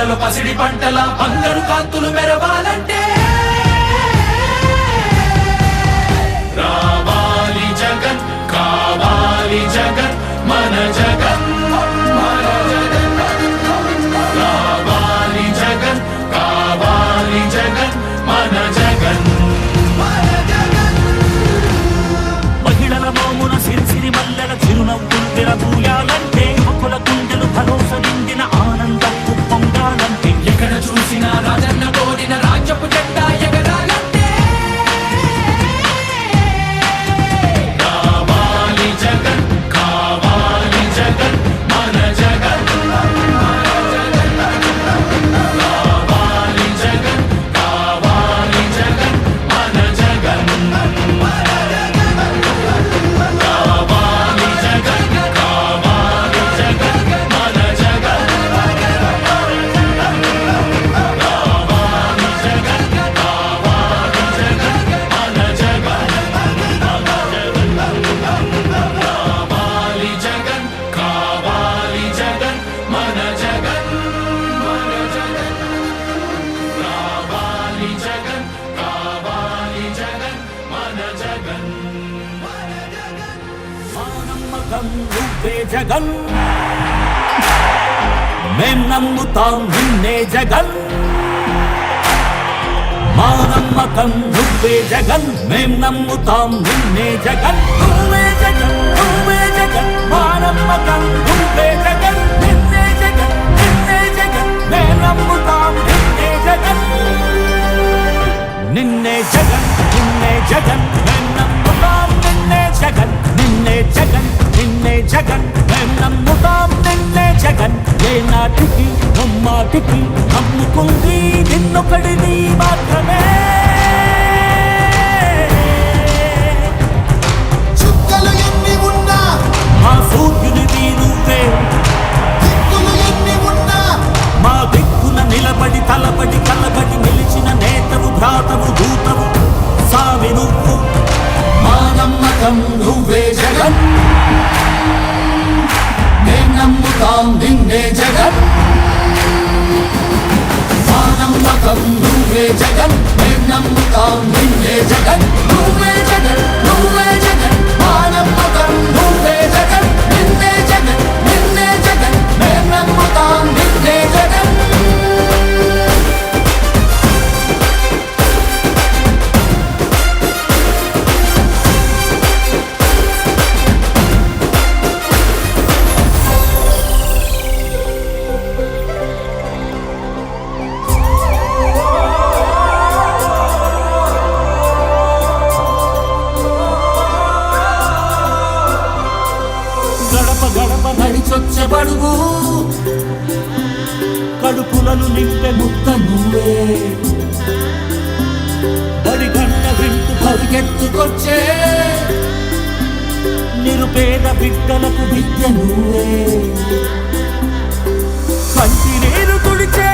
కళ్ళలో పసిడి పంటల బంగారు కాంతులు మెరవాలంటే రావాలి జగన్, కావాలి జగన్, మన జగన్, మన జగన్. రావాలి జగన్, కావాలి జగన్, మన జగన్. మహిళల మోమున సిరిసిరి మల్లెల చిరునవ్వులు విరబూయాలంటే మొక్కుల గుండెలు భరోసా నిండిన ఆనందం పొంగాలంటే ఎక్కడ చూసినా రాజన్న కోరిన రాజ్యపు జెండా ఎగరాలంటే కావాలి జగన్, కావాలి జగన్, మన జగన్, కావాలి జగన్, కావాలి జగన్, మన జగన్, కావాలి జగన్, కావాలి జగన్, మన జగన్. కావాలి జగన్, కావాలి జగన్, మన జగన్, మన జగన్. కావాలి జగన్, కావాలి జగన్, మన జగన్, మన జగన్. మా నమ్మకం నువ్వే జగన్, మేం నమ్ముతాం నిన్నే జగన్. మా నమ్మకం నువ్వే జగన్, మేం నమ్ముతాం నిన్నే జగన్. నువ్వే జగన్, నువ్వే జగన్, మా నమ్మకం నువ్వే జగన్, నిన్నే జగన్, నిన్నే జగన్, మేం నమ్ముతాం నిన్నే జగన్. నిన్నే జగన్, నిన్నే జగన్, మేం నమ్ముతాం నిన్నే జగన్, నిన్నే జగన్, నిన్నే జగన్, మేం నమ్ముతాం నిన్నే జగన్. ఏ నాటికి నమ్మాటికి నమ్ముకుంది నిన్నొకడిని మాత్రమే. చుక్కలు ఎన్ని ఉన్నా మా సూర్యునివి నువ్వే, దిక్కులు ఎన్ని ఉన్నా మా దిక్కున నిలబడి తలబడి కలబడి నిలిచిన నేతవు భ్రాతవు దూతవు సామి నువ్వు. మా నమ్మకం నువ్వే జగన్, మేం నమ్ముతాం నిన్నే జగన్. మా నమ్మకం నువ్వే జగన్, మేం నమ్ముతాం నిన్నే జగన్. నువ్వే జగన్, నువ్వే జగన్, మా నమ్మకం నువ్వే జగన్, నిన్నే జగన్, నిన్నే జగన్, మేం నమ్ముతాం నిన్నే జగన్. గడప గడప నడిచొచ్చబడుగు కడుపులను నింపే ముద్ద నువ్వే బడి గంట వింటూ పరిగెత్తుకొచ్చే నిరుపేద బిడ్డలకు విద్య నువ్వే. కంటి నీరు తుడిచే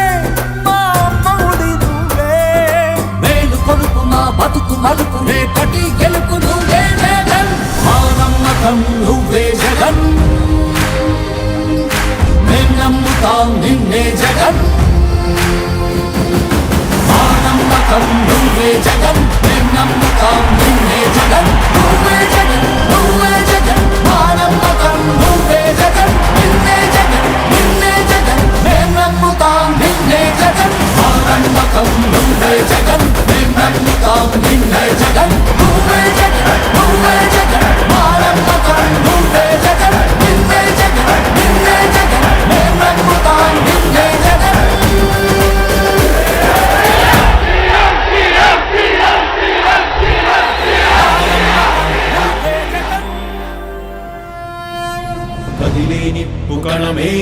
మా అమ్మఒడి నువ్వే. మేలు కొడుకు మా బతుకు మలుపు రేపటి గెలుపు నువ్వే జగన్. మా నమ్మకం నువ్వే జగన్, మేం నమ్ముతాం నిన్నే జగన్. మా నమ్మకం నువ్వే జగన్, మేం నమ్ముతాం నిన్నే జగన్. నువ్వే జగన్, నువ్వే జగన్, మా నమ్మకం నువ్వే జగన్, నిన్నే జగన్, నిన్నే జగన్, మేం నమ్ముతాం నిన్నే జగన్. మా నమ్మకం నువ్వే జగన్, మేం నమ్ముతాం నిన్నే జగన్. నువ్వే జగన్, నువ్వే జగన్, మా నమ్మకం నువ్వే జగన్, నిన్నే జగన్, నిన్నే జగన్, మేం నమ్ముతాం నిన్నే జగన్. కదిలే నిప్పు కణమే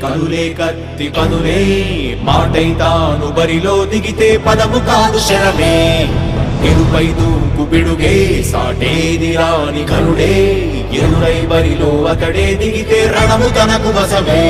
కనులే కత్తి పనులే మాటై తాను బరిలో దిగితే పదము కాదు శరమే. ఎరుపై దూకు పిడుగే సాటేది రాని కనుడే ఎదురై బరిలో అతడే దిగితే రణము తనకు వశమే.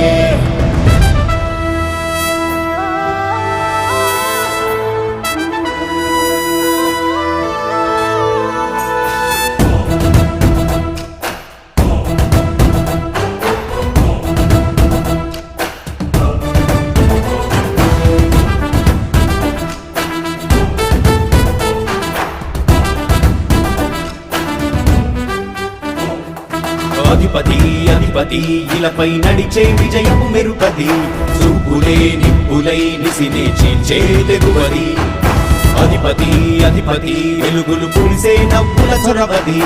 అధిపతి అధిపతి ఇలపై నడిచే విజయము మెరుపది చూపులే నిప్పులై నిసినే చీల్చే తెగువది అధిపతి అధిపతి వెలుగులు పులిసే నవ్వుల చొరవది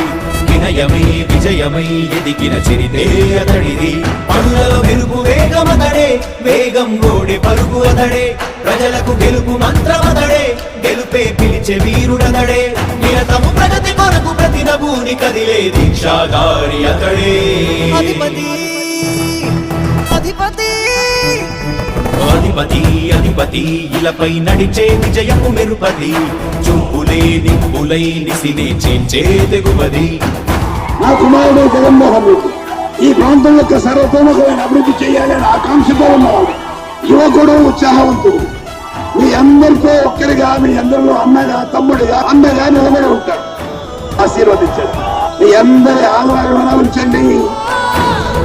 వినయమై విజయమై ఎదిగిన చరితే అతడిది పనులలో మెరుపు వేగమతడే వేగం ఓడే పరుగు అతడే ప్రజలకు గెలుపు మంత్రమతడే గెలుపే పిలిచే వీరుడతడే నిరతము ప్రగతి కొరకు ప్రతి నభూని కదిలే దీక్షాగారి అతడే అధిపతి అధిపతి అధిపతి అధిపతి ఇలపై నడిచే విజయము మెరుపది చూపులే నిప్పులై నిసినే చేంచే తెగువది నా కుమారుడు జగన్మోహన్ రెడ్డి ఈ ప్రాంతం యొక్క సర్వతోముఖమైన అభివృద్ధి చేయాలని ఆకాంక్షతో ఉన్నవాడు యువకుడు ఉత్సాహవంతుడు మీ అందరితో ఒక్కరిగా మీ అందరిలో అన్నగా తమ్ముడిగా అన్నగా నిలబడి ఉంటాడు ఆశీర్వదించండి మీ అందరి ఆదరణ ఉంచండి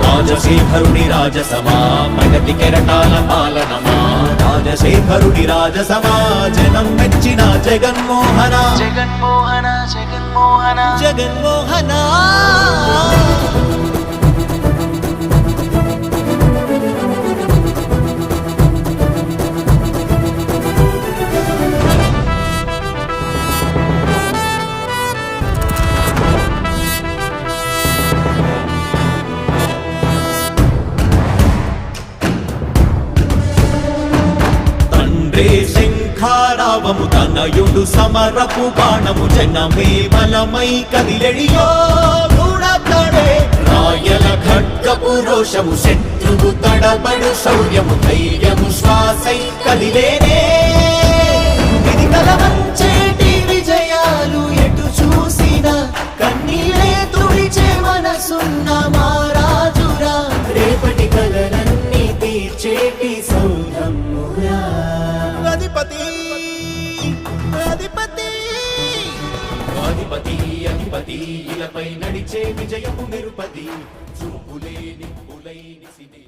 రాజశేఖరుడి రాజసమా ప్రగతి కెరటాల పాలనమా రాజశేఖరుడి రాజసమా జనం మెచ్చిన జగన్మోహన జగన్మోహన జగన్మోహన జగన్మోహన తండ్రే శంఖారావము తనయుడు సమరపు బాణము జనమే బలమై కదిలెడియో గూఢతడే రాయల ఖడ్గపు రోషము శత్రువు తడబడు శౌర్యము ధైర్యము శ్వాసై కదిలేనే ఇది కలవంచేటి విజయాలు ఎటు చూసిన కన్నీలే తుడిచే మనసున్న మారాజురా రేపటి కలలన్నీ తీర్చేటి సౌధమురా అధిపతి అధిపతి అధిపతి అధిపతి ఇలపై నడిచే విజయము మెరుపది చూపులే నిప్పులై నిసినే